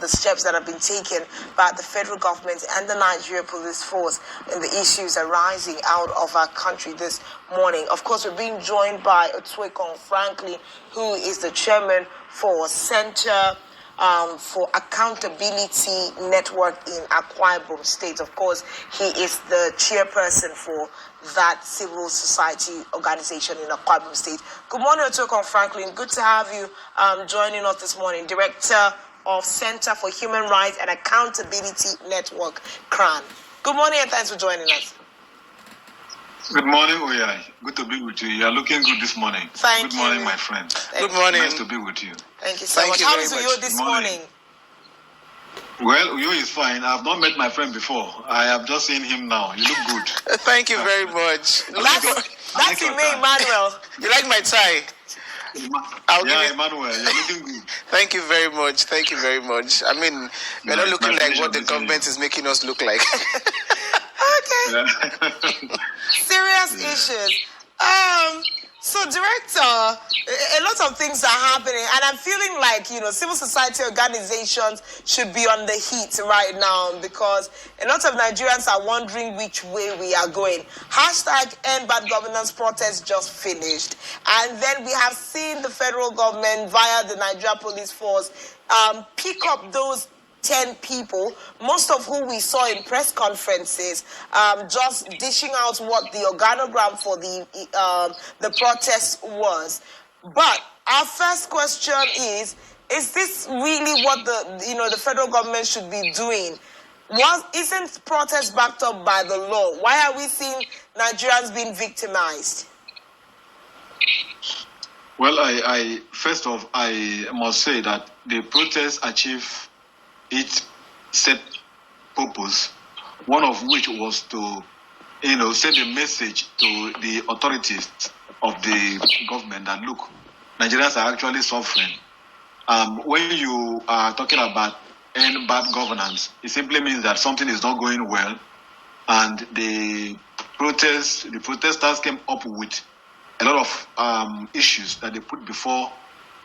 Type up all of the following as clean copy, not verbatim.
the steps that have been taken by the federal government and the Nigeria Police Force in the issues arising out of our country this morning. Of course, we're being joined by Otwekon Franklin, who is the chairman for Center for Accountability Network in Akwa Ibom State. Of course, he is the chairperson for that civil society organization in Akwa Ibom State. Good morning, Otwekon Franklin. Good to have you joining us this morning. Director of Center for Human Rights and Accountability Network, CRAN. Good morning and thanks for joining us. Good morning, Oyai. Good to be with you. You are looking good this morning. Thank you. Good morning, my friend. Good morning. Nice to be with you. Thank you so much. How is Uyo this morning? Well, Uyo is fine. I have not met my friend before. I have just seen him now. You look good. Thank you very much. That's Emmanuel. You like my tie? Emmanuel, you're looking good. Thank you very much. Thank you very much. I mean, we're not looking like what the government is making us look like. Okay. Serious issues. So, Director, a lot of things are happening, and I'm feeling like, civil society organizations should be on the heat right now because a lot of Nigerians are wondering which way we are going. Hashtag End Bad Governance protest just finished, and then we have seen the federal government via the Nigeria Police Force pick up those 10 people, most of whom we saw in press conferences, just dishing out what the organogram for the protest was. But our first question is this really what the federal government should be doing? Isn't protest backed up by the law? Why are we seeing Nigerians being victimized? Well, I first off, I must say that the protests achieve its set purpose, one of which was to, send a message to the authorities of the government that, look, Nigerians are actually suffering. When you are talking about end bad governance, it simply means that something is not going well, and the protesters came up with a lot of issues that they put before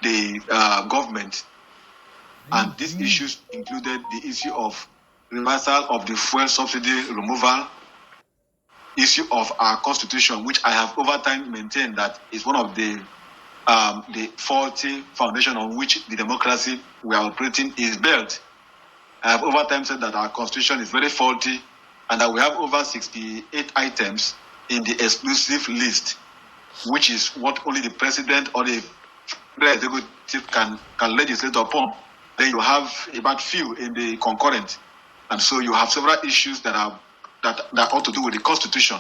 the government. And these issues included the issue of reversal of the fuel subsidy removal, issue of our constitution, which I have over time maintained that is one of the faulty foundation on which the democracy we are operating is built. I have over time said that our constitution is very faulty and that we have over 68 items in the exclusive list, which is what only the president or the executive can legislate upon. Then you have about few in the concurrent, and so you have several issues that ought to do with the constitution.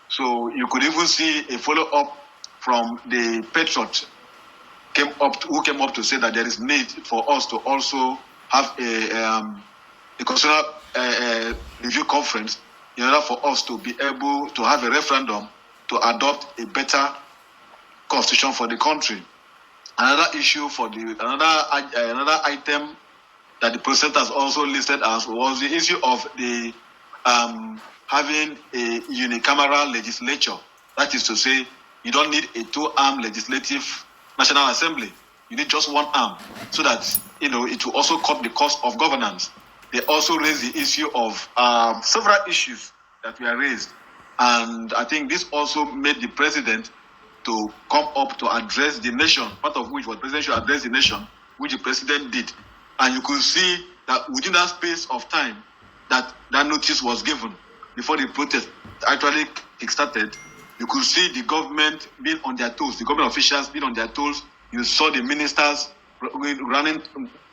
So you could even see a follow-up from the patriot who came up to say that there is need for us to also have a constitutional review conference in order for us to be able to have a referendum to adopt a better constitution for the country. Another issue another item that the presenters also listed as was the issue of the having a unicameral legislature. That is to say, you don't need a two-arm legislative National Assembly. You need just one arm, so that it will also cut the cost of governance. They also raised the issue of several issues that were raised, and I think this also made the president to come up to address the nation, part of which was the president should address the nation, which the president did. And you could see that within that space of time that notice was given before the protest actually kickstarted, you could see the government being on their toes, the government officials being on their toes. You saw the ministers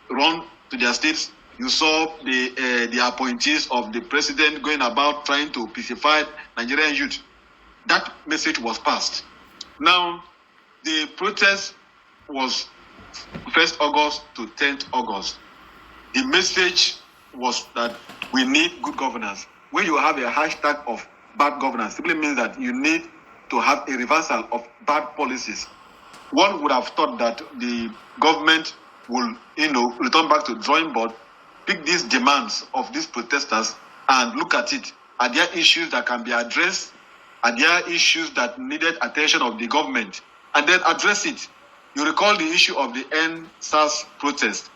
run to their states. You saw the appointees of the president going about trying to pacify Nigerian youth. That message was passed. Now, the protest was 1st August to 10th August. The message was that we need good governance. When you have a hashtag of bad governance, simply means that you need to have a reversal of bad policies. One would have thought that the government will, return back to the drawing board, pick these demands of these protesters and look at it. Are there issues that can be addressed? Are there issues that needed attention of the government? And then address it. You recall the issue of the End SARS protest.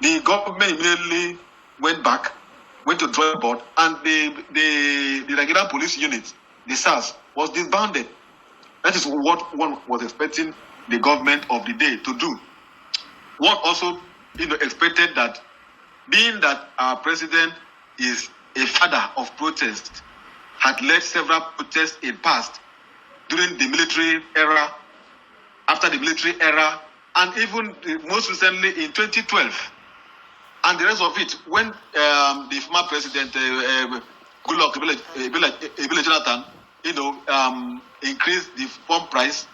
the government immediately went back, went to drawing board, and the Nigerian police unit, the SARS, was disbanded. That is what one was expecting the government of the day to do. One also, expected that, being that our president is a father of protest, had led several protests in past, during the military era, after the military era, and even most recently in 2012. And the rest of it, when the former president, Goodluck Ebele Jonathan, increased the pump price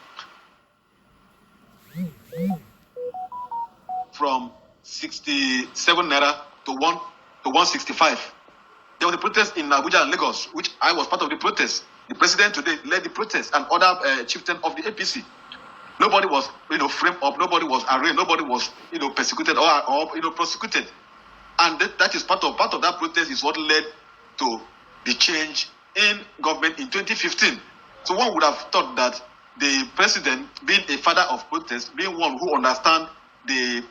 from 67 naira to 165. There was a protest in Abuja and Lagos, which I was part of the protest. The president today led the protest, and other chieftains of the APC. Nobody was, framed up. Nobody was arraigned. Nobody was, persecuted or prosecuted. And that is part of that protest is what led to the change in government in 2015. So one would have thought that the president, being a father of protest, being one who understands the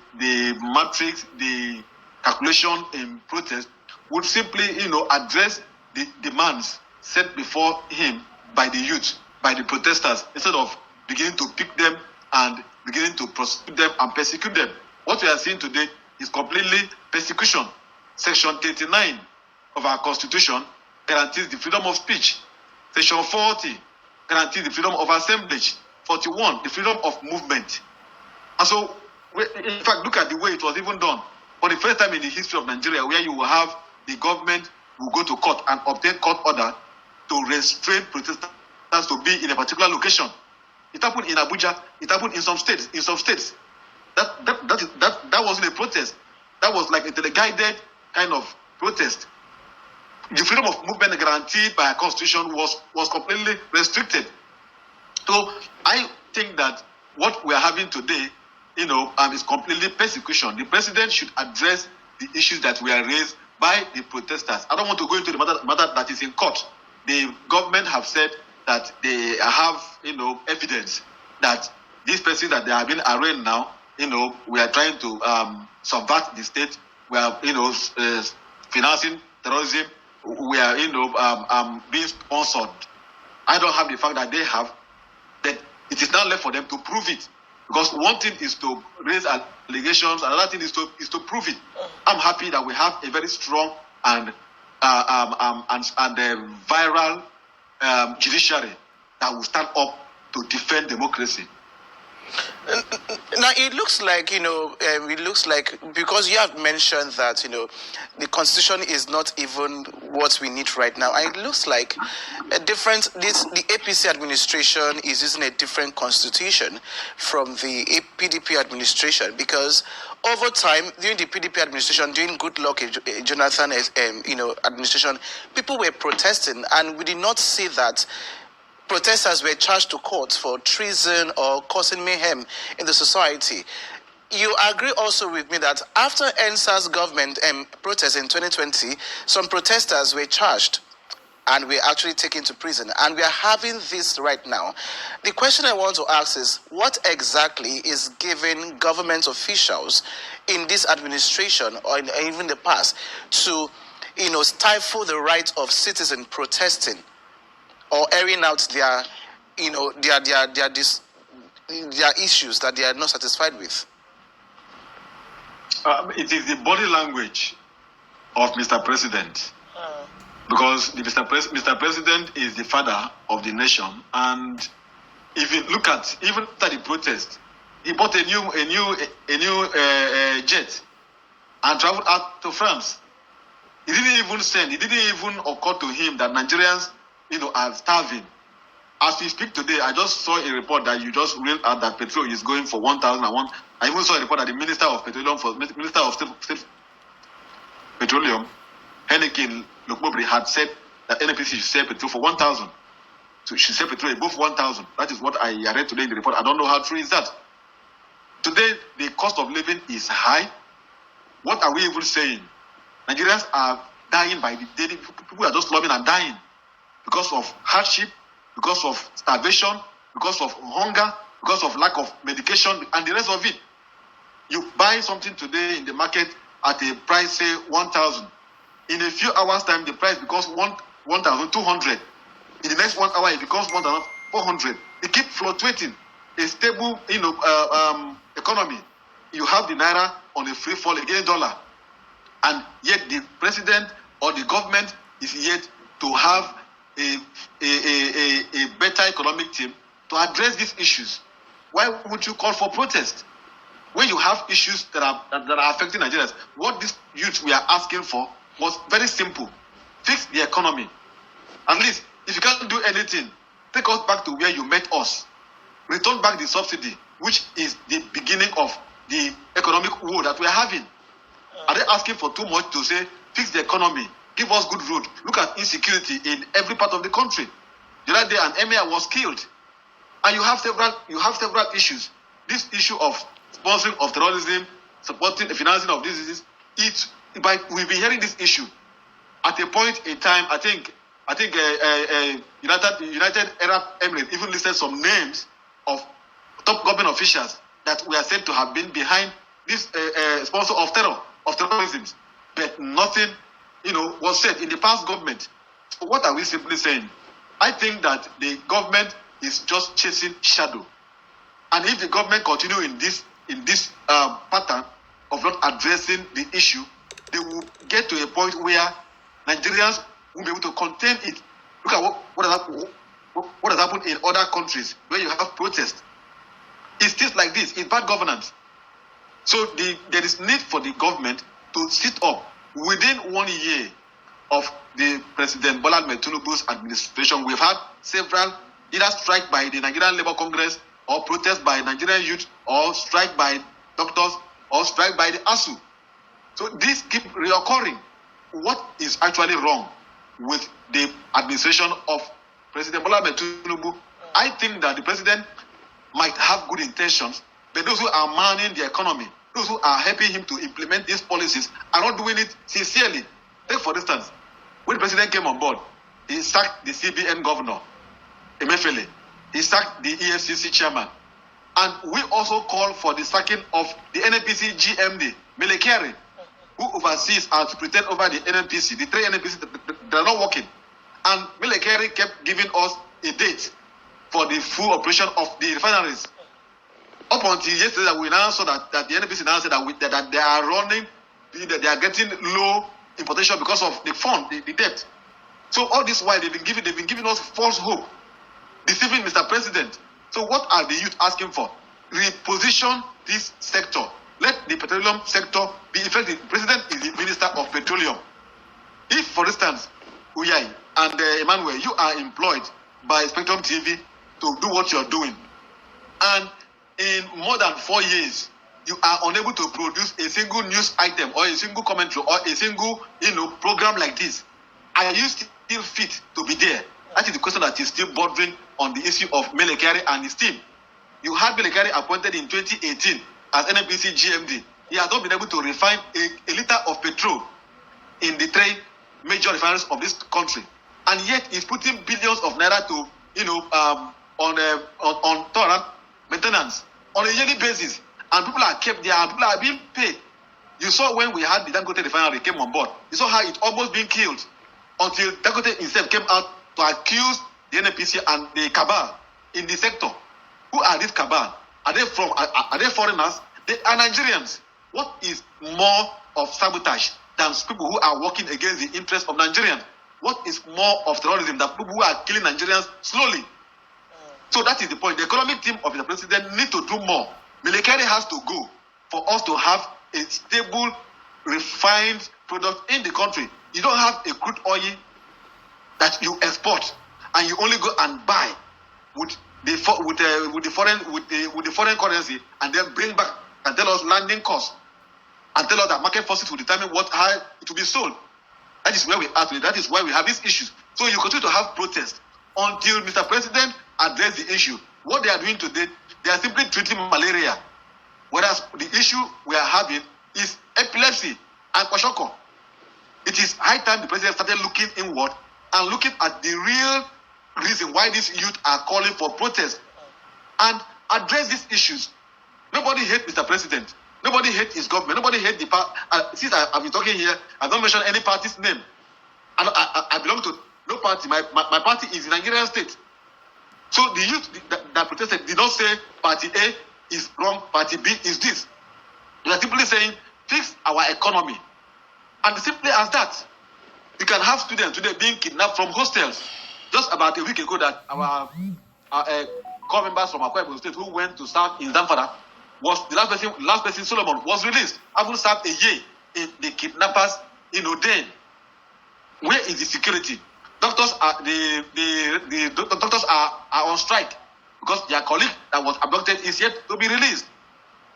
matrix, the calculation in protest, would simply, address the demands set before him by the youth, by the protesters, instead of beginning to pick them and beginning to prosecute them and persecute them. What we are seeing today is completely persecution. Section 39 of our Constitution guarantees the freedom of speech. Section 40 guarantees the freedom of assemblage. 41, the freedom of movement. And so, in fact, look at the way it was even done. For the first time in the history of Nigeria, where you will have the government will go to court and obtain court order to restrain protesters to be in a particular location. It happened in Abuja. It happened in some states. That wasn't a protest. That was like a teleguided kind of protest. The freedom of movement guaranteed by our constitution was completely restricted. So I think that what we are having today, is completely persecution. The president should address the issues that were raised by the protesters. I don't want to go into the matter that is in court. The government have said that they have, evidence that these persons that they have been arraigned now, we are trying to subvert the state. We are, financing terrorism. We are, being sponsored. I don't have the fact that they have. That it is now left for them to prove it. Because one thing is to raise allegations, another thing is to prove it. I'm happy that we have a very strong and viral judiciary that will stand up to defend democracy. Now it looks like because you have mentioned that the constitution is not even what we need right now, and it looks like the APC administration is using a different constitution from the PDP administration, because over time during the PDP administration, during Goodluck Jonathan administration, people were protesting, and we did not see that protesters were charged to court for treason or causing mayhem in the society. You agree also with me that after NSAS government protest in 2020, some protesters were charged and were actually taken to prison, and we are having this right now. The question I want to ask is, what exactly is giving government officials in this administration or even the past to stifle the right of citizens protesting or airing out their issues that they are not satisfied with? It is the body language of Mr. President, because Mr. President is the father of the nation, and if you look at even after the protest, he bought a new jet and traveled out to France. It didn't even occur to him that Nigerians are starving. As we speak today, I just saw a report that you just read out that petrol is going for 1,001. I even saw a report that the Minister of State Petroleum, Henneken Lokmobri, had said that NPC should sell petrol for 1,000. So she said petrol above 1,000. That is what I read today in the report. I don't know how true is that. Today, the cost of living is high. What are we even saying? Nigerians are dying by the daily. People are just loving and dying because of hardship, because of starvation, because of hunger, because of lack of medication, and the rest of it. You buy something today in the market, at a price, say 1,000. In a few hours' time, the price becomes 1,200. In the next 1 hour, it becomes 1,400. It keeps fluctuating. A stable, economy. You have the naira on a free fall against dollar, and yet the president or the government is yet to have a better economic team to address these issues. Why would you call for protest when you have issues that are affecting Nigerians? What these youth we are asking for was very simple: fix the economy. At least, if you can't do anything, take us back to where you met us. Return back the subsidy, which is the beginning of the economic war that we are having. Are they asking for too much to say, fix the economy, give us good road? Look at insecurity in every part of the country. The other day, an emir was killed. And you have several issues. This issue of sponsoring of terrorism, supporting the financing of diseases, we've been hearing this issue. At a point in time, I think United Arab Emirates even listed some names of top government officials that were said to have been behind this sponsor of terrorism. But nothing, was said in the past government. So what are we simply saying? I think that the government is just chasing shadow. And if the government continue in this pattern of not addressing the issue, they will get to a point where Nigerians will be able to contain it. Look at what has happened in other countries where you have protests. It's things like this. It's bad governance. So there is need for the government to sit up. Within 1 year of the President Bola Ahmed Tinubu's administration, we've had several either strike by the Nigerian Labour Congress, or protest by Nigerian youth, or strike by doctors, or strike by the ASU. So this keep reoccurring. What is actually wrong with the administration of President Bola Ahmed Tinubu? I think that the president might have good intentions, but those who are manning the economy, those who are helping him to implement these policies, are not doing it sincerely. Take for instance, when the president came on board, he sacked the CBN governor, Emefiele. He sacked the EFCC chairman. And we also call for the sacking of the NNPC GMD, Melekere, who oversees and pretend over the NNPC, the three NNPC that are not working. And Melekere kept giving us a date for the full operation of the refineries. Up until yesterday, we now saw that the NNPC now said that they are running, that they are getting low importation because of the fund, the debt. So all this while they've been giving us false hope, deceiving Mr. President. So what are the youth asking for? Reposition this sector. Let the petroleum sector be effective. The President is the Minister of Petroleum. If, for instance, Uyai and Emmanuel, you are employed by Spectrum TV to do what you're doing, and in more than 4 years, you are unable to produce a single news item or a single commentary or a single, program like this, are you still fit to be there? That is the question that is still bordering on the issue of Melekere and his team. You had Melekere appointed in 2018 as NNPC GMD. He has not been able to refine a liter of petrol in the three major refineries of this country, and yet he's putting billions of naira to, on thorough maintenance on a yearly basis, and people are kept there, and people are being paid. You saw when we had the Dangote refinery came on board. You saw how it almost being killed until Dangote himself came out to accuse the NNPC and the cabal in the sector. Who are these cabal? Are they foreigners? They are Nigerians. What is more of sabotage than people who are working against the interests of Nigerians? What is more of terrorism than people who are killing Nigerians slowly? So that is the point. The economic team of the president need to do more. Melekere has to go for us to have a stable, refined product in the country. You don't have a crude oil that you export and you only go and buy with the foreign currency, and then bring back and tell us landing costs and tell us that market forces will determine how it will be sold. That is where we are today. That is why we have these issues. So you continue to have protests until Mr. President address the issue. What they are doing today, they are simply treating malaria, whereas the issue we are having is epilepsy and kwashiorkor. It is high time the president started looking inward and looking at the real reason why these youth are calling for protest and address these issues. Nobody hates Mr. President. Nobody hates his government. Nobody hates the party. Since I've been talking here, I don't mention any party's name. I belong to no party. My party is the Nigerian state. So the youth that protested did not say party A is wrong, party B is this. They are simply saying, fix our economy. And simply as that, you can have students today being kidnapped from hostels. Just about a week ago that our core members from Akwa State who went to serve in Zamfara was the last person Solomon was released. Having served a year in the kidnappers in Oden. Where is the security? Doctors are the doctors are on strike because their colleague that was abducted is yet to be released.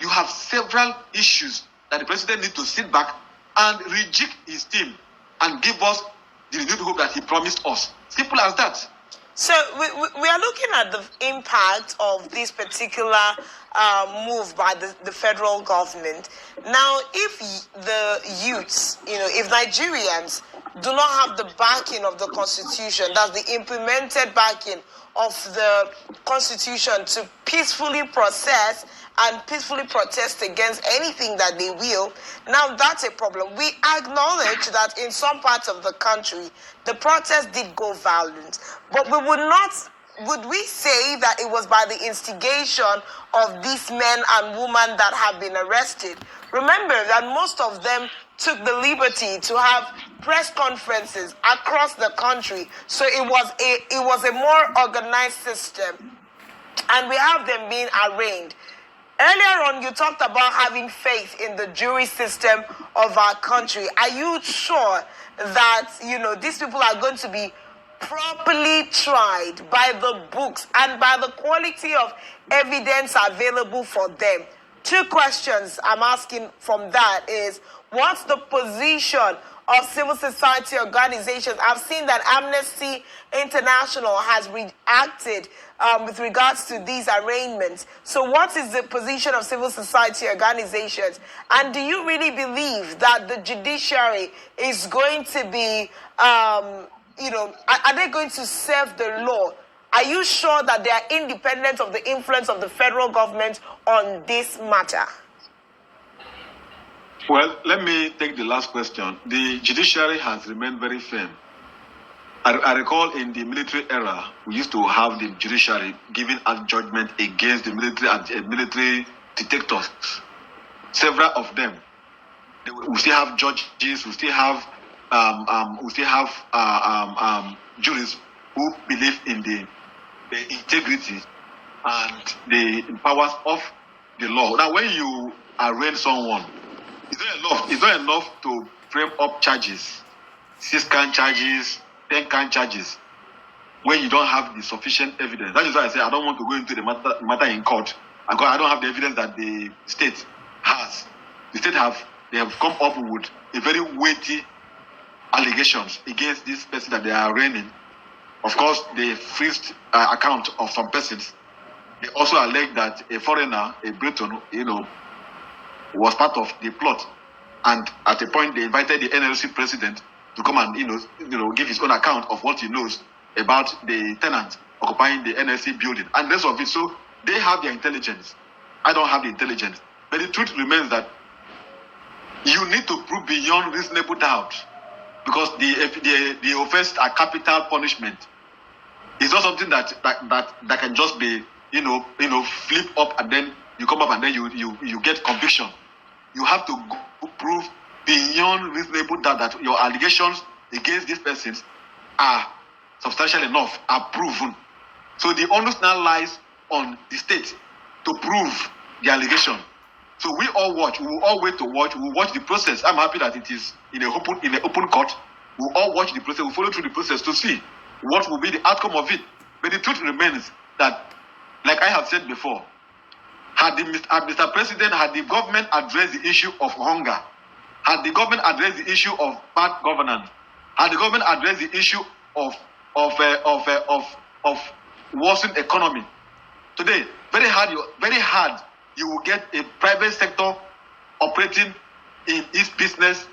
You have several issues that the president needs to sit back and rejig his team and give us the renewed hope that he promised us. Simple as that. So we are looking at the impact of this particular move by the federal government. Now, if the youths, if Nigerians do not have the backing of the Constitution, that's the implemented backing of the Constitution to peacefully process and peacefully protest against anything that they will, now that's a problem. We acknowledge that in some parts of the country, the protest did go violent, but would we say that it was by the instigation of these men and women that have been arrested? Remember that most of them took the liberty to have press conferences across the country, so it was a more organized system, and we have them being arraigned. Earlier on, you talked about having faith in the jury system of our country. Are you sure that, these people are going to be properly tried by the books and by the quality of evidence available for them? Two questions I'm asking from that is, what's the position of civil society organizations? I've seen that Amnesty International has reacted with regards to these arraignments. So what is the position of civil society organizations? And do you really believe that the judiciary is going to be, are they going to serve the law? Are you sure that they are independent of the influence of the federal government on this matter? Well, let me take the last question. The judiciary has remained very firm. I recall in the military era, we used to have the judiciary giving us judgment against the military and military dictators. Several of them. We still have judges. We still have juries who believe in the integrity and the powers of the law. Now, when you arraign someone, it's not enough to frame up charges, 6 count charges, 10 count charges, when you don't have the sufficient evidence. That is why I say I don't want to go into the matter in court. I don't have the evidence that the state has. The state they have come up with a very weighty allegations against this person that they are arraigning. Of course, they freezed account of some persons. They also allege that a foreigner, a Briton, was part of the plot. And at a point, they invited the NLC president to come and, give his own account of what he knows about the tenant occupying the NLC building and the rest of it. So they have their intelligence. I don't have the intelligence. But the truth remains that you need to prove beyond reasonable doubt, because the offense are capital punishment. It's not something that can just be, flip up and then you come up and then you get conviction. You have to prove beyond reasonable doubt that your allegations against these persons are substantial enough, are proven. So the onus now lies on the state to prove the allegation. So we all watch. We will all wait to watch. We will watch the process. I'm happy that it is in an open court. We will all watch the process. We will follow through the process to see what will be the outcome of it. But the truth remains that, like I have said before, had Mr. President, had the government addressed the issue of hunger, had the government addressed the issue of bad governance, had the government addressed the issue of worsened economy, today very hard you will get a private sector operating in its business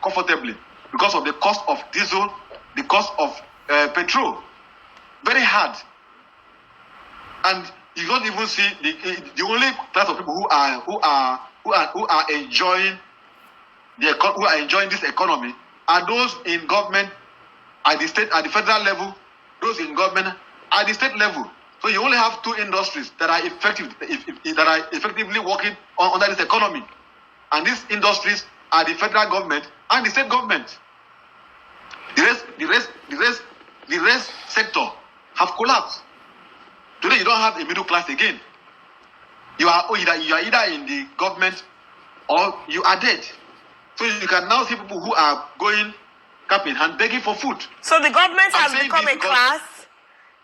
comfortably because of the cost of diesel, the cost of petrol. Very hard. And you don't even see the only class of people who are who are enjoying who are enjoying this economy are those in government at the state, at the federal level, those in government at the state level. So you only have two industries that are effectively working under this economy, and these industries are the federal government and the state government. The rest sector have collapsed. Today you don't have a middle class again. You are either in the government or you are dead. So you can now see people who are going cap in hand begging for food. So the government has become a class?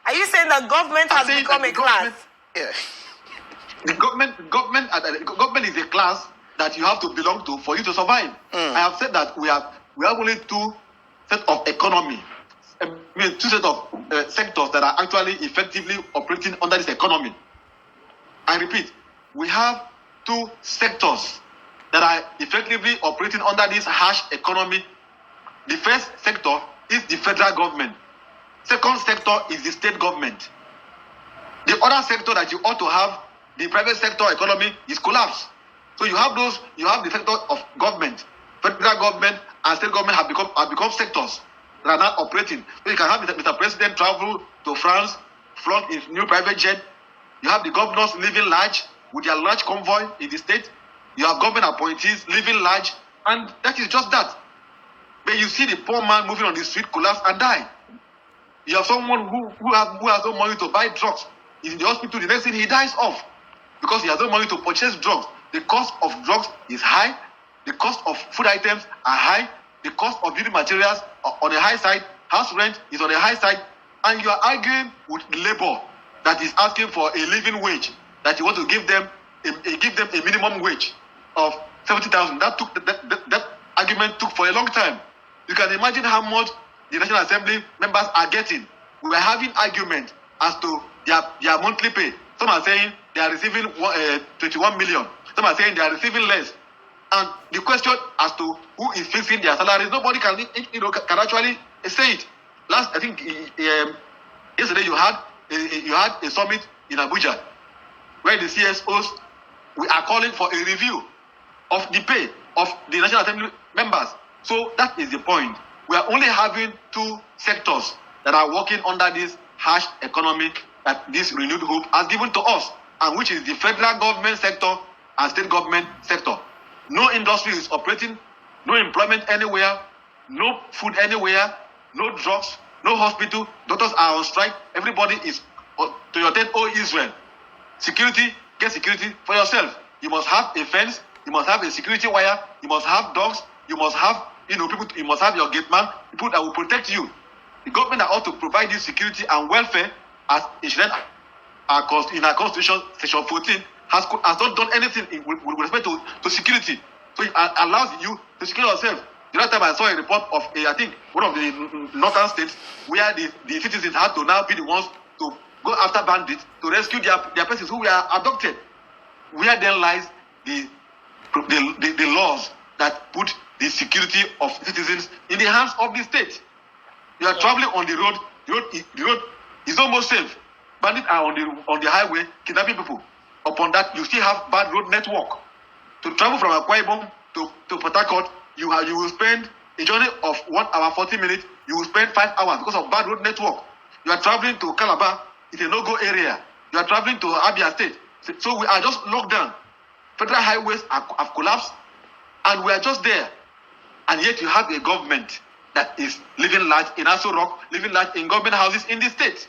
Are you saying the government has become a class? Yeah. The government is a class that you have to belong to for you to survive. I have said that we have only two sets of economy. Two sets of sectors that are actually effectively operating under this economy. I repeat, we have two sectors that are effectively operating under this harsh economy. The first sector is the federal government. Second sector is the state government. The other sector that you ought to have, the private sector economy, is collapsed. So you have the sector of government, federal government and state government have become sectors that are not operating. So you can have Mr. President travel to France, flaunt his new private jet. You have the governors living large with their large convoy in the state. You have government appointees living large, and that is just that. But you see the poor man moving on the street collapse and die. You have someone who has no money to buy drugs in the hospital. The next thing he dies off because he has no money to purchase drugs. The cost of drugs is high. The cost of food items are high. The cost of building materials are on the high side. House rent is on the high side. And you are arguing with labor that is asking for a living wage, that you want to give them a minimum wage of 70,000. That argument took for a long time. You can imagine how much the National Assembly members are getting. We were having argument as to their monthly pay. Some are saying they are receiving 21 million. Some are saying they are receiving less. And the question as to who is fixing their salaries, nobody can actually say it. I think yesterday you had a summit in Abuja where the CSOs we are calling for a review of the pay of the National Assembly members. So that is the point. We are only having two sectors that are working under this harsh economy that this renewed hope has given to us, and which is the federal government sector and state government sector. No industry is operating, no employment anywhere, no food anywhere, no drugs, no hospital, doctors are on strike, everybody is to your tent, oh Israel. Security, get security for yourself. You must have a fence, you must have a security wire, you must have dogs, you must have people, you must have your gate man, people that will protect you. The government that ought to provide you security and welfare, as enshrined in our constitution, section 14, has not done anything with respect to security. So it allows you to secure yourself. The last time I saw a report of I think one of the northern states where the citizens had to now be the ones to go after bandits to rescue their persons who were abducted. Where then lies the laws that put the security of citizens in the hands of the state. You are traveling on the road. The road is almost safe. Bandits are on the highway kidnapping people. Upon that, you still have bad road network. To travel from Akwa Ibom to Port Harcourt, you will spend a journey of 1 hour 40 minutes. You will spend 5 hours because of bad road network. You are traveling to Calabar, it's a no-go area. You are traveling to Abia State. So we are just locked down. Federal highways have collapsed, and we are just there. And yet you have a government that is living large in Aso Rock, living large in government houses in the state.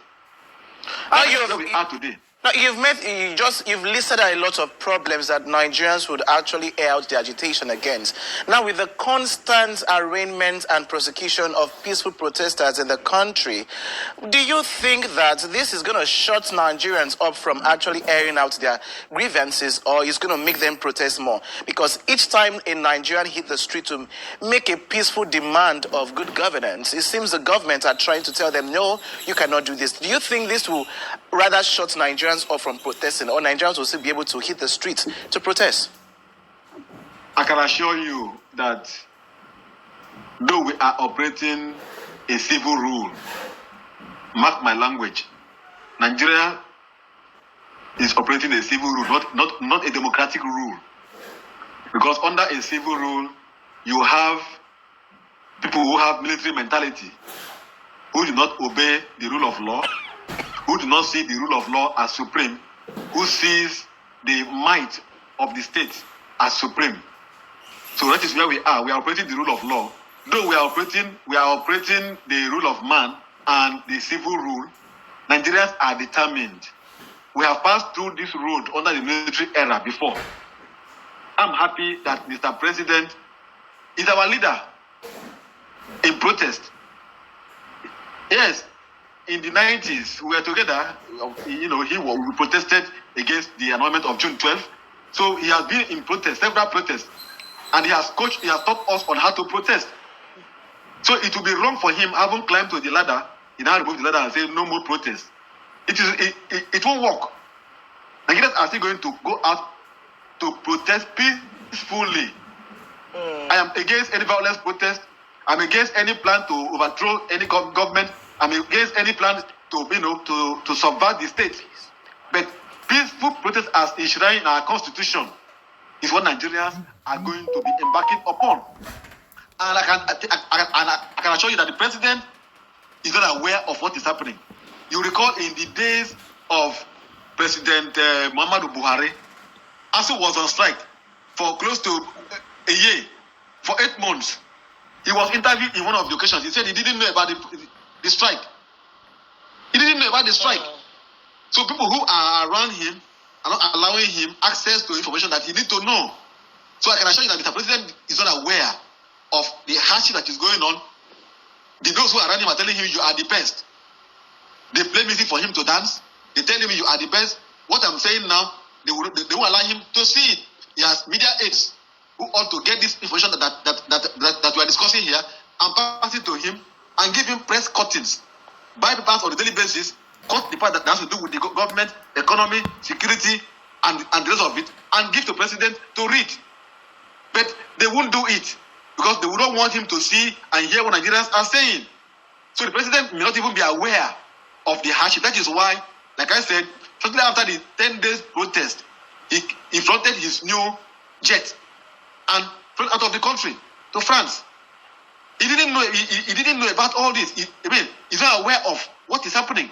That's where we are today. Now you've listed a lot of problems that Nigerians would actually air out their agitation against. Now, with the constant arraignment and prosecution of peaceful protesters in the country, do you think that this is going to shut Nigerians up from actually airing out their grievances, or is going to make them protest more? Because each time a Nigerian hit the street to make a peaceful demand of good governance, it seems the government are trying to tell them, no, you cannot do this. Do you think this will rather shut Nigerians off from protesting, or Nigerians will still be able to hit the streets to protest? I can assure you that though we are operating a civil rule, mark my language, Nigeria is operating a civil rule, not a democratic rule. Because under a civil rule, you have people who have military mentality, who do not obey the rule of law, who do not see the rule of law as supreme, who sees the might of the state as supreme. So that is where we are. We are operating the rule of law. Though we are operating the rule of man and the civil rule, Nigerians are determined. We have passed through this road under the military era before. I'm happy that Mr. President is our leader in protest. Yes, in the 90s, we were together. We protested against the annulment of June 12th. So he has been in protest, several protests, and he has taught us on how to protest. So it will be wrong for him, having climbed to the ladder, he now removed the ladder and say no more protest. It won't work. Nigerians are still going to go out to protest peacefully. I am against any violence protest. I'm against any plan to overthrow any government. I'm against any plan to subvert the state. But peaceful protest as enshrined in our constitution is what Nigerians are going to be embarking upon. And I can assure you that the president is not aware of what is happening. You recall in the days of President Muhammadu Buhari, ASU was on strike for close to a year, for 8 months. He was interviewed in one of the occasions. He said he didn't know about the strike. He didn't know about the strike. So people who are around him are not allowing him access to information that he needs to know. So I can assure you that Mr. President is not aware of the hardship that is going on. Those who are around him are telling him you are the best. They play music for him to dance. They tell him you are the best. What I'm saying now, they won't allow him to see it. He has media aides who ought to get this information that we are discussing here and pass it to him and give him press cuttings. Buy papers on a daily basis, cut the part that has to do with the government, economy, security, and the rest of it, and give to the president to read. But they won't do it because they would not want him to see and hear what Nigerians are saying. So the president may not even be aware of the hardship. That is why, like I said, shortly after the 10 days protest, he fronted his new jet and flew out of the country to France. He didn't know about all this. He's not aware of what is happening.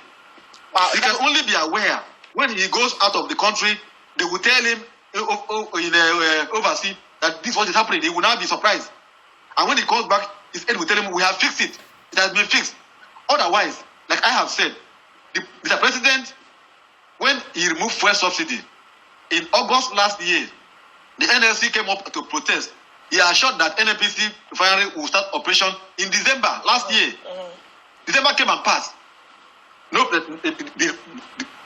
Wow, he can only be aware when he goes out of the country. They will tell him overseas that this is what is happening. He will not be surprised. And when he comes back, his head will tell him, we have fixed it. It has been fixed. Otherwise, like I have said, Mr. President, when he removed fuel subsidy, in August last year, the NLC came up to protest. He assured that NNPC refinery will start operation in December last year. December came and passed. No, the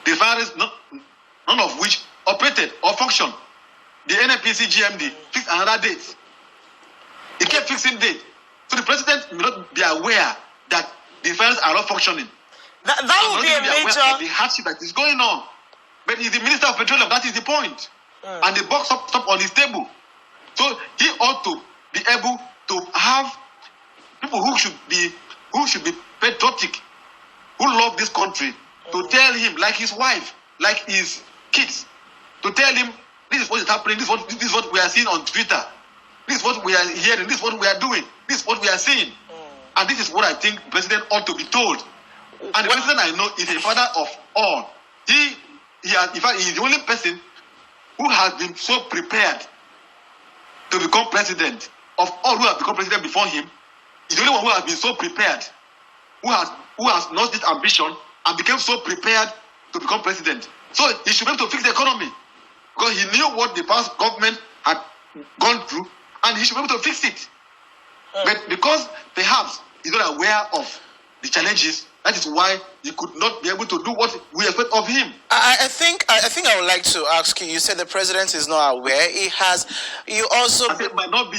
refineries, none of which operated or functioned. The NNPC GMD fixed another date. It kept fixing date. So the president may not be aware that the refineries are not functioning. That would be a major. Of the hardship that is going on. But he's the Minister of Petroleum. That is the point. And the box stop on his table. So he ought to be able to have people who should be patriotic, who love this country, to tell him, like his wife, like his kids, to tell him this is what is happening, this is what we are seeing on Twitter, this is what we are hearing, this is what we are doing, this is what we are seeing. And this is what I think the president ought to be told. And the president I know is a father of all. He is the only person who has been so prepared to become president. Of all who have become president before him, he's the only one who has been so prepared, who has lost this ambition and became so prepared to become president. So he should be able to fix the economy because he knew what the past government had gone through, and he should be able to fix it. But because perhaps he's not aware of the challenges, that is why he could not be able to do what we expect of him. I think I would like to ask you. You said the president is not aware. He has. You also might not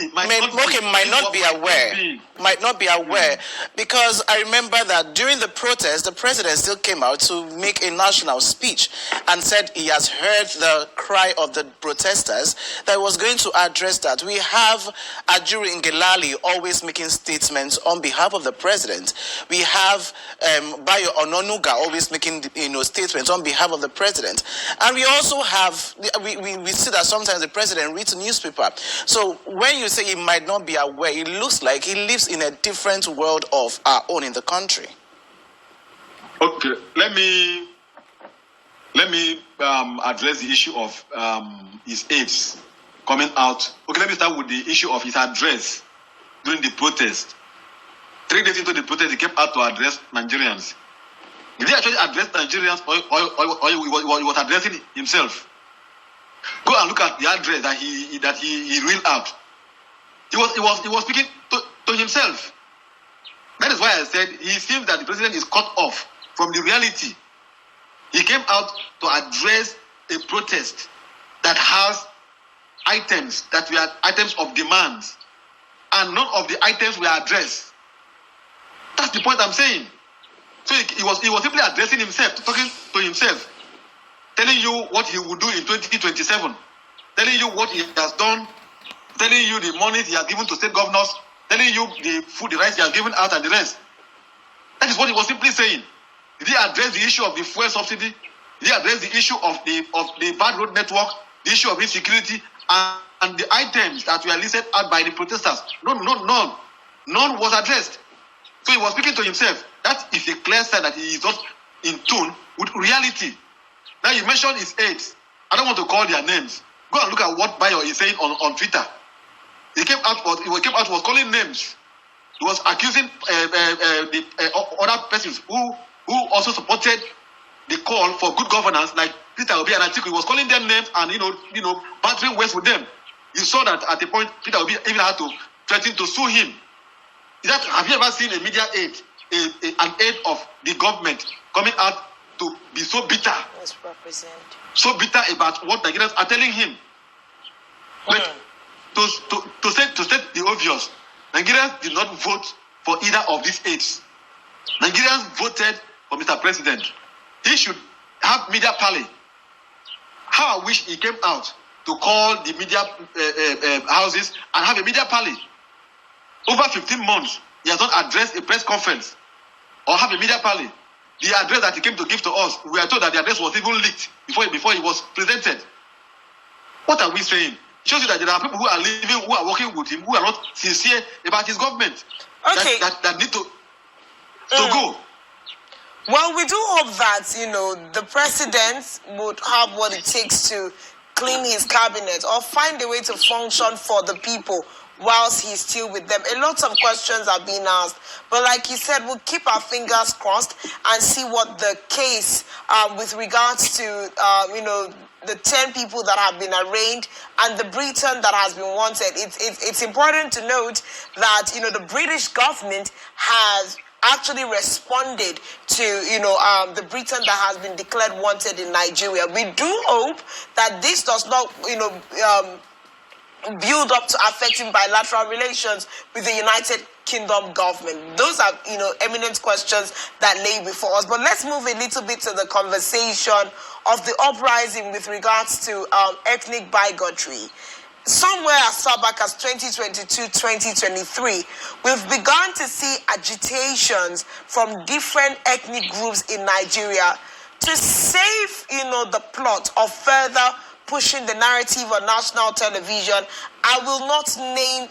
be aware because I remember that during the protest, the president still came out to make a national speech and said he has heard the cry of the protesters that he was going to address that. We have Ajuri Ngelali always making statements on behalf of the president. We have Bayo Ononuga always making statements on behalf of the president, and we also have we see that sometimes the president reads a newspaper. So when you say he might not be aware, it looks like he lives in a different world of our own in the country. Okay, let me address the issue of his aides coming out. Okay, let me start with the issue of his address during the protest. 3 days into the protest, he came out to address Nigerians. Did he actually address Nigerians, or he was addressing himself? Go and look at the address that he reeled out. He was speaking to himself. That is why I said he seems that the president is cut off from the reality. He came out to address a protest that has items that were items of demands, and none of the items were addressed. That's the point I'm saying. So he was simply addressing himself, talking to himself, telling you what he will do in 2027, telling you what he has done, telling you the money he has given to state governors, telling you the food, the rice he has given out, and the rest. That is what he was simply saying. Did he address the issue of the fuel subsidy? Did he address the issue of the bad road network, the issue of insecurity, and the items that were listed out by the protesters? None was addressed. So he was speaking to himself. That is a clear sign that he is not in tune with reality. Now you mentioned his aides. I don't want to call their names. Go and look at what Bayo is saying on Twitter. He came out was calling names. He was accusing the other persons who also supported the call for good governance, like Peter Obi and Atiku. He was calling them names and bantering words with them. You saw that at the point Peter Obi even had to threaten to sue him. Have you ever seen a media aide, an aide of the government coming out to be so bitter? So bitter about what Nigerians are telling him. Like, to state the obvious, Nigerians did not vote for either of these aides. Nigerians voted for Mr. President. He should have media parley. How I wish he came out to call the media houses and have a media parley. Over 15 months, he has not addressed a press conference or have a media parley. The address that he came to give to us, we are told that the address was even leaked before it was presented. What are we saying? It shows you that there are people who are living, who are working with him, who are not sincere about his government. Okay. That need to go. Well, we do hope that, the president would have what it takes to clean his cabinet or find a way to function for the people whilst he's still with them. A lot of questions are being asked. But like you said, we'll keep our fingers crossed and see what the case with regards to, the 10 people that have been arraigned and the Britain that has been wanted. It's important to note that, the British government has actually responded to, the Britain that has been declared wanted in Nigeria. We do hope that this does not, build up to affecting bilateral relations with the United Kingdom government. Those are, eminent questions that lay before us. But let's move a little bit to the conversation of the uprising with regards to ethnic bigotry. Somewhere as far back as 2022-2023, we've begun to see agitations from different ethnic groups in Nigeria to save, the plot of further pushing the narrative on national television. I will not name,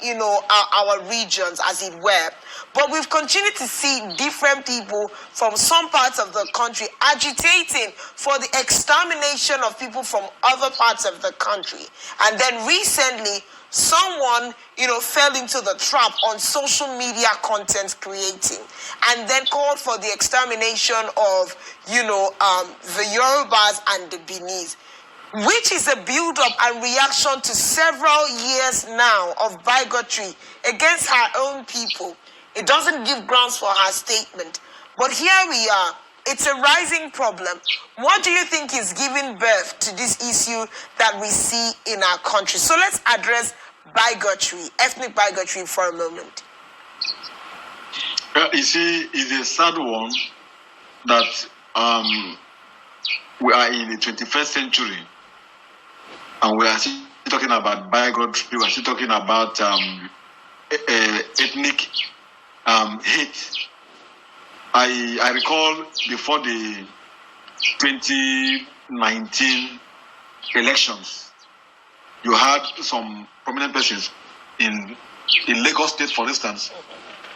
our regions, as it were. But we've continued to see different people from some parts of the country agitating for the extermination of people from other parts of the country. And then recently, someone, fell into the trap on social media content creating and then called for the extermination of, the Yorubas and the Benis, which is a build-up and reaction to several years now of bigotry against her own people. It doesn't give grounds for her statement. But here we are. It's a rising problem. What do you think is giving birth to this issue that we see in our country? So let's address bigotry, ethnic bigotry for a moment. You see, it's a sad one that we are in the 21st century and we are still talking about bigotry, we are still talking about ethnic hate. I recall before the 2019 elections, you had some prominent persons in Lagos State, for instance,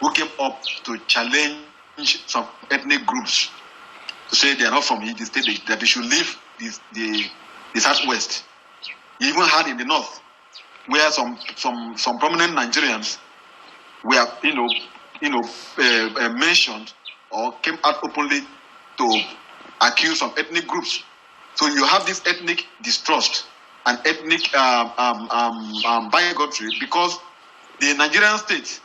who came up to challenge some ethnic groups to say they are not from the state, that they should leave the southwest. You even had in the north, where some prominent Nigerians were mentioned or came out openly to accuse some ethnic groups. So you have this ethnic distrust and ethnic bigotry because the Nigerian state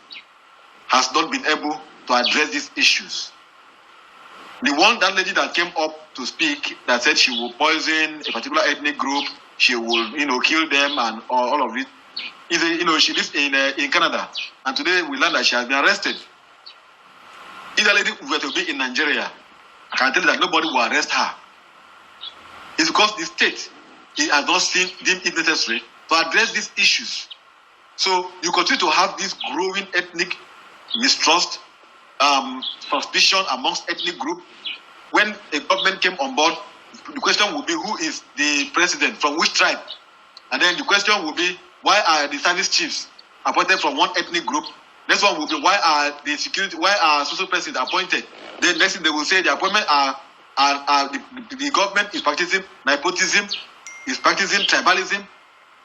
has not been able to address these issues. That lady that came up to speak, that said she will poison a particular ethnic group, she will, kill them and all of it. She lives in Canada, and today we learned that she has been arrested. If that lady were to be in Nigeria, I can tell you that nobody will arrest her. It's because the state has not deemed it necessary to address these issues. So you continue to have this growing ethnic mistrust, suspicion amongst ethnic groups. When a government came on board, the question would be who is the president, from which tribe? And then the question would be why are the service chiefs appointed from one ethnic group? Next one will be why are social persons appointed? Then next thing they will say the appointment the government is practicing nepotism, is practicing tribalism.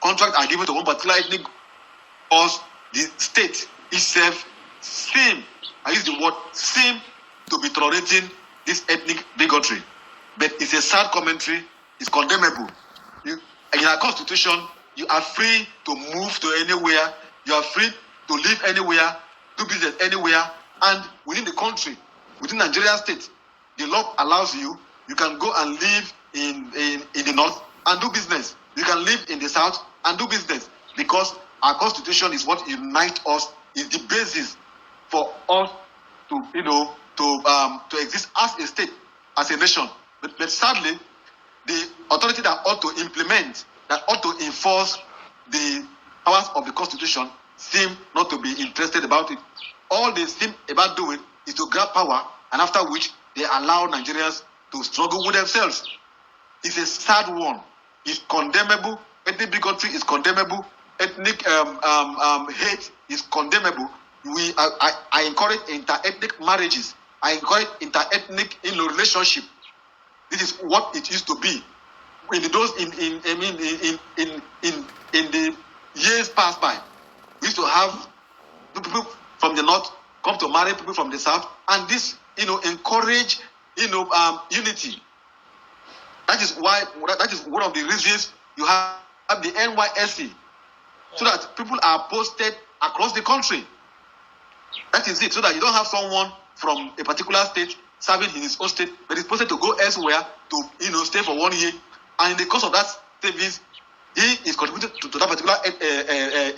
Contracts are given to one particular ethnic group because the state itself seem to be tolerating this ethnic bigotry. But it's a sad commentary, it's condemnable. In our constitution, you are free to move to anywhere, you are free to live anywhere, do business anywhere, and within the country, within Nigerian state, the law allows you can go and live in the north and do business. You can live in the south and do business because our constitution is what unites us, is the basis for us to exist as a state, as a nation. But sadly, the authority that ought to implement, that ought to enforce the powers of the constitution seem not to be interested about it. All they seem about doing is to grab power, and after which they allow Nigerians to struggle with themselves. It's a sad one. It's condemnable. Ethnic bigotry is condemnable. Ethnic hate is condemnable. I encourage inter-ethnic marriages. I encourage inter-ethnic relationship. This is what it used to be. In the years past by, we used to have people from the north come to marry people from the south, and this encourage unity. That is one of the reasons you have the NYSC, so that people are posted across the country. That is it, so that you don't have someone from a particular state serving in his own state, but is posted to go elsewhere to stay for 1 year, and in the course of that service, he is contributed to that particular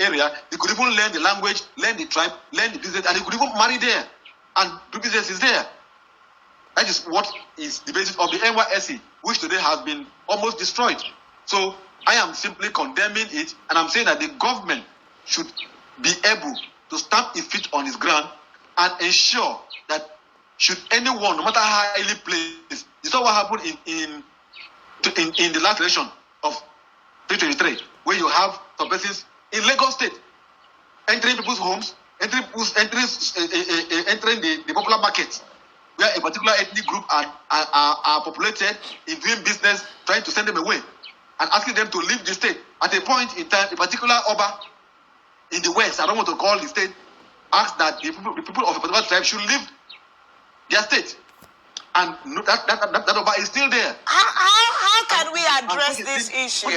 area. He could even learn the language, learn the tribe, learn the business, and he could even marry there, and do business is there. That is what is the basis of the NYSC, which today has been almost destroyed. So I am simply condemning it, and I'm saying that the government should be able to stamp its feet on its ground and ensure that should anyone, no matter how highly placed, you saw what happened in the last election of 2023, where you have some persons in Lagos State entering people's homes, entering the popular market, where a particular ethnic group are populated in doing business, trying to send them away and asking them to leave the state. At a point in time, a particular Oba in the west, I don't want to call the state, asked that the people of a particular tribe should leave their state. And that Oba is still there. How can we address this issue?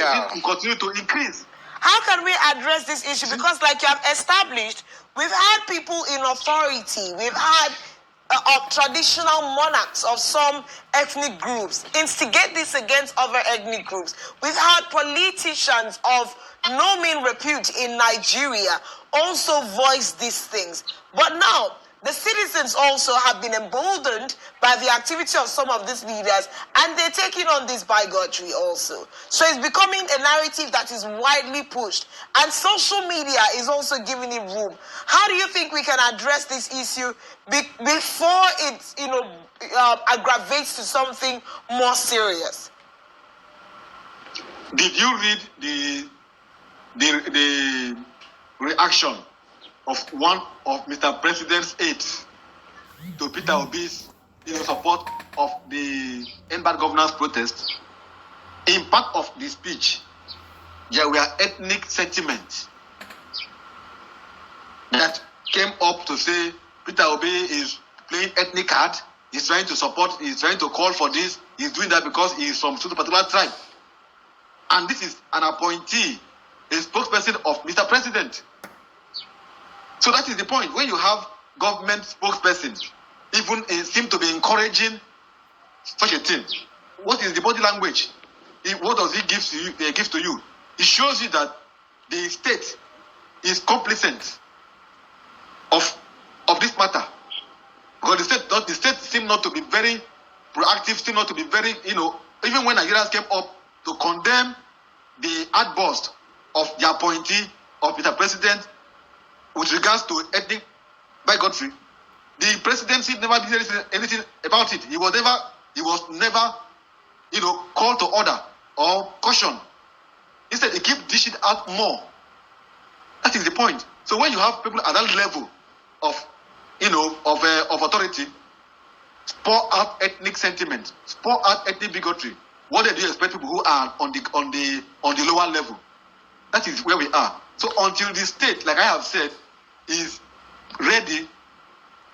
Continue to increase. How can we address this issue? Because like you have established, we've had people in authority, we've had traditional monarchs of some ethnic groups instigate this against other ethnic groups. We've had politicians of no mean repute in Nigeria also voice these things. But now, the citizens also have been emboldened by the activity of some of these leaders, and they're taking on this bigotry also. So it's becoming a narrative that is widely pushed, and social media is also giving it room. How do you think we can address this issue before it, aggravates to something more serious? Did you read the reaction of one of Mr. President's aides to Peter Obi's support of the end bad governance protest? In part of the speech, there were ethnic sentiments that came up to say Peter Obi is playing ethnic card, he's trying to support, he's trying to call for this, he's doing that because he's from some particular tribe. And this is an appointee, a spokesperson of Mr. President. So that is the point. When you have government spokespersons, even seem to be encouraging such a thing, what is the body language? What does it give to you? It shows you that the state is complicit of this matter. Because the state seem not to be very proactive, seem not to be very, even when Nigerians came up to condemn the outburst of the appointee of Mr. President with regards to ethnic bigotry, the presidency never did anything about it. He was never, called to order or caution. Instead, he kept dishing out more. That is the point. So when you have people at that level of authority, pour out ethnic sentiment, pour out ethnic bigotry, what do you expect people who are on the lower level? That is where we are. So until the state, like I have said, is ready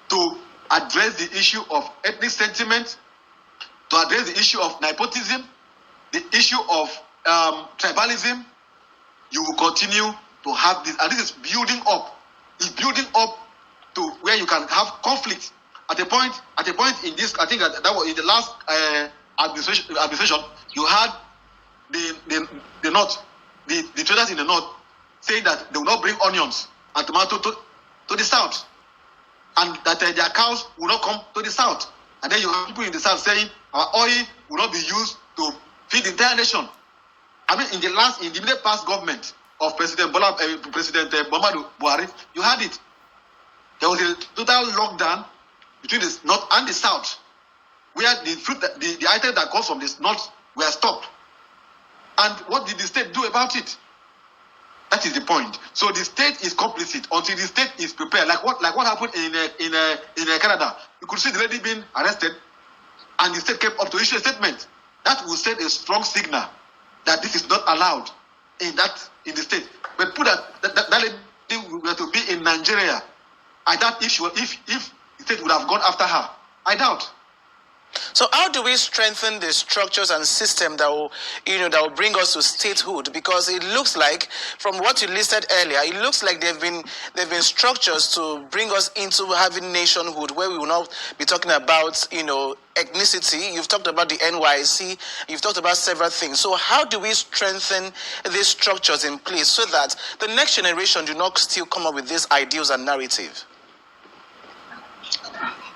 to address the issue of ethnic sentiment, to address the issue of nepotism, the issue of tribalism, you will continue to have this. And this is building up. It's building up to where you can have conflict. At a point in this, I think that was in the last administration, you had the north, the traders in the north saying that they will not bring onions and tomato to the south, and that their cows will not come to the south. And then you have people in the south saying our oil will not be used to feed the entire nation. I mean, in the immediate past government of President Muhammadu Buhari, you had it. There was a total lockdown between the north and the south, where the fruit, the items that comes from the north were stopped. And what did the state do about it? That is the point. So the state is complicit until the state is prepared. Like what happened in Canada. You could see the lady being arrested, and the state came up to issue a statement that will send a strong signal that this is not allowed in the state. But put that lady were to be in Nigeria, I doubt if the state would have gone after her. I doubt. So how do we strengthen the structures and system that will bring us to statehood? Because it looks like, from what you listed earlier, it looks like they've been structures to bring us into having nationhood, where we will not be talking about ethnicity. You've talked about the NYC. You've talked about several things. So how do we strengthen these structures in place so that the next generation do not still come up with these ideals and narrative?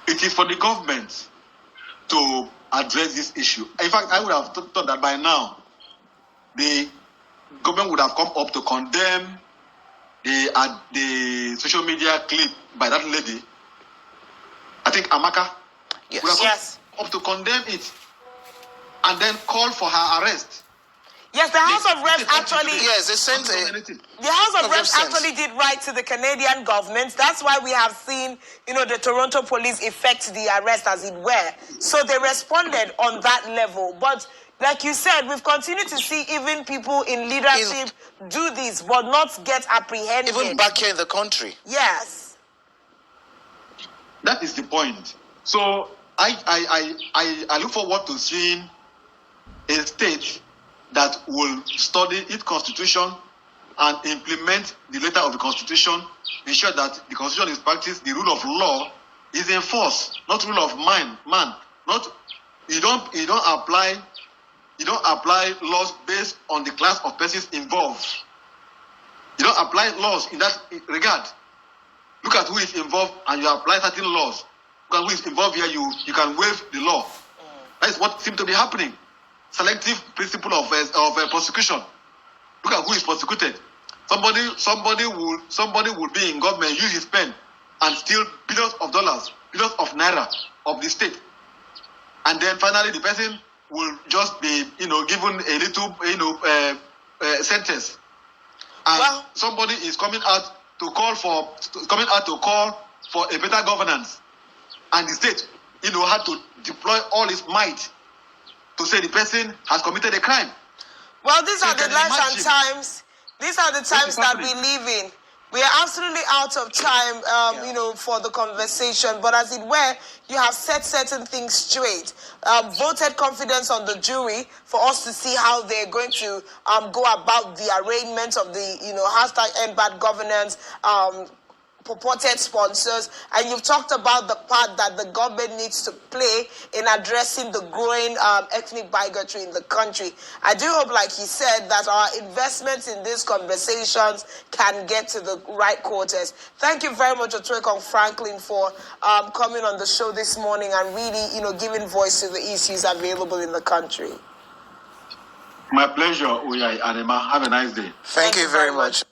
It is for the government to address this issue. In fact, I would have thought that by now, the government would have come up to condemn the social media clip by that lady. I think Amaka. Yes. Would have come up to condemn it and then call for her arrest. Yes, the House of Reps actually. Yes, they sent the House of Reps actually did write to the Canadian government. That's why we have seen, the Toronto police effect the arrest, as it were. So they responded on that level. But like you said, we've continued to see even people in leadership do this, but not get apprehended. Even back here in the country. Yes. That is the point. So I look forward to seeing a state that will study its constitution and implement the letter of the constitution, ensure that the constitution is practiced, the rule of law is enforced, not rule of man. Not you don't apply laws based on the class of persons involved. You don't apply laws in that regard. Look at who is involved, and you apply certain laws. Look at who is involved here. You can waive the law. That is what seems to be happening. Selective principle of prosecution. Look at who is prosecuted. Somebody will be in government, use his pen, and steal billions of dollars, billions of naira of the state, and then finally the person will just be, given a little, sentence. And somebody is coming out to call for a better governance, and the state, had to deploy all its might to say the person has committed a crime. Well, these are the lives and times. These are the times that we live in. We are absolutely out of time, for the conversation. But as it were, you have set certain things straight. Voted confidence on the jury for us to see how they're going to go about the arraignment of the, hashtag End Bad Governance, purported sponsors, and you've talked about the part that the government needs to play in addressing the growing ethnic bigotry in the country. I do hope, like he said, that our investments in these conversations can get to the right quarters. Thank you very much, Otuekong Franklin, for coming on the show this morning and really, giving voice to the issues available in the country. My pleasure, Uyai Anema. Have a nice day. Thank you very much.